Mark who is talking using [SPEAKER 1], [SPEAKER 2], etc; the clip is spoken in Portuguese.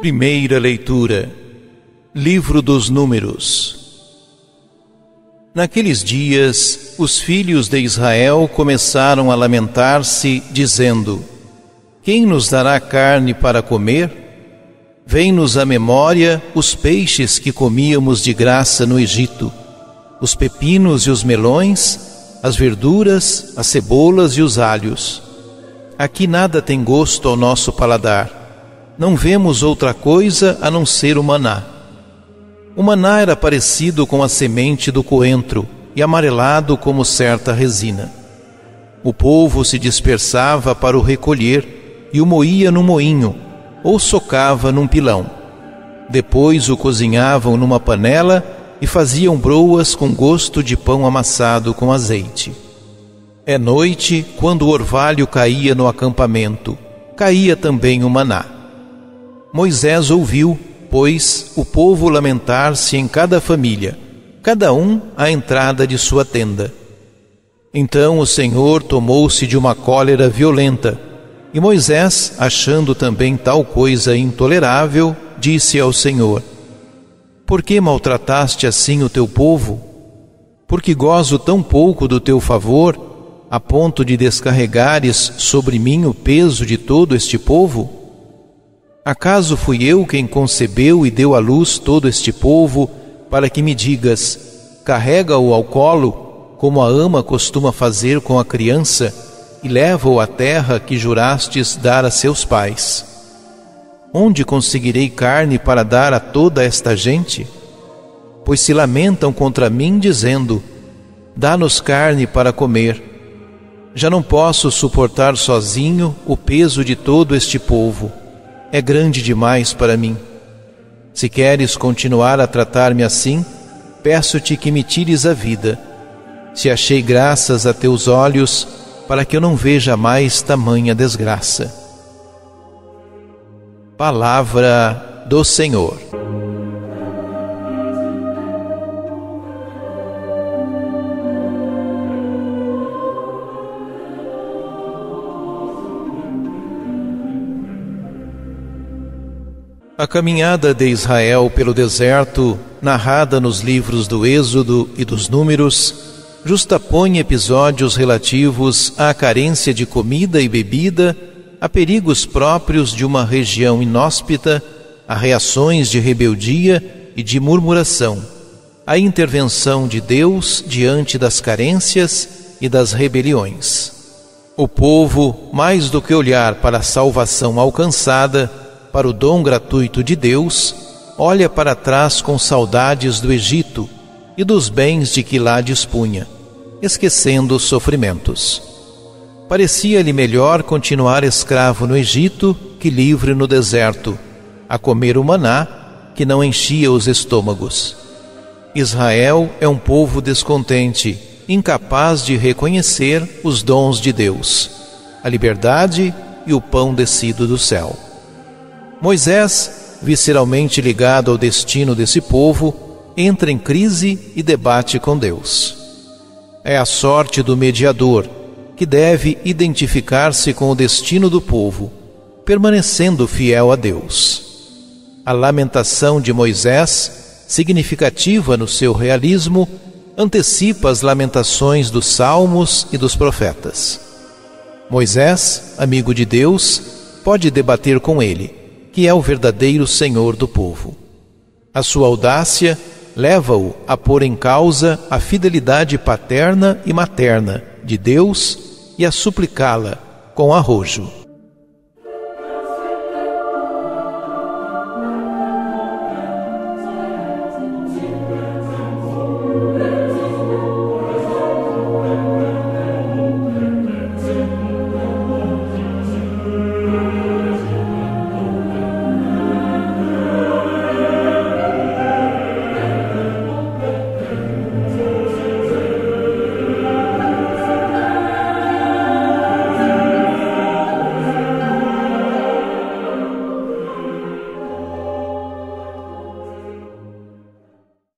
[SPEAKER 1] Primeira leitura. Livro dos Números. Naqueles dias, os filhos de Israel começaram a lamentar-se, dizendo: Quem nos dará carne para comer? Vem-nos à memória os peixes que comíamos de graça no Egito, os pepinos e os melões, as verduras, as cebolas e os alhos. Aqui nada tem gosto ao nosso paladar. Não vemos outra coisa a não ser o maná. O maná era parecido com a semente do coentro e amarelado como certa resina. O povo se dispersava para o recolher e o moía no moinho ou socava num pilão. Depois o cozinhavam numa panela e faziam broas com gosto de pão amassado com azeite. É noite, quando o orvalho caía no acampamento, caía também o maná. Moisés ouviu, pois, o povo lamentar-se em cada família, cada um à entrada de sua tenda. Então o Senhor tomou-se de uma cólera violenta, e Moisés, achando também tal coisa intolerável, disse ao Senhor: Por que maltrataste assim o teu povo? Porque gozo tão pouco do teu favor, a ponto de descarregares sobre mim o peso de todo este povo? Acaso fui eu quem concebeu e deu à luz todo este povo, para que me digas: carrega-o ao colo, como a ama costuma fazer com a criança, e leva-o à terra que jurastes dar a seus pais? Onde conseguirei carne para dar a toda esta gente? Pois se lamentam contra mim, dizendo: dá-nos carne para comer. Já não posso suportar sozinho o peso de todo este povo. É grande demais para mim. Se queres continuar a tratar-me assim, peço-te que me tires a vida, se achei graças a teus olhos, para que eu não veja mais tamanha desgraça. Palavra do Senhor. A caminhada de Israel pelo deserto, narrada nos livros do Êxodo e dos Números, justapõe episódios relativos à carência de comida e bebida, a perigos próprios de uma região inóspita, a reações de rebeldia e de murmuração, a intervenção de Deus diante das carências e das rebeliões. O povo, mais do que olhar para a salvação alcançada, para o dom gratuito de Deus, olha para trás com saudades do Egito e dos bens de que lá dispunha, esquecendo os sofrimentos. Parecia-lhe melhor continuar escravo no Egito que livre no deserto, a comer o maná que não enchia os estômagos. Israel é um povo descontente, incapaz de reconhecer os dons de Deus, a liberdade e o pão descido do céu. Moisés, visceralmente ligado ao destino desse povo, entra em crise e debate com Deus. É a sorte do mediador, que deve identificar-se com o destino do povo, permanecendo fiel a Deus. A lamentação de Moisés, significativa no seu realismo, antecipa as lamentações dos salmos e dos profetas. Moisés, amigo de Deus, pode debater com ele, que é o verdadeiro Senhor do povo. A sua audácia leva-o a pôr em causa a fidelidade paterna e materna de Deus e a suplicá-la com arrojo.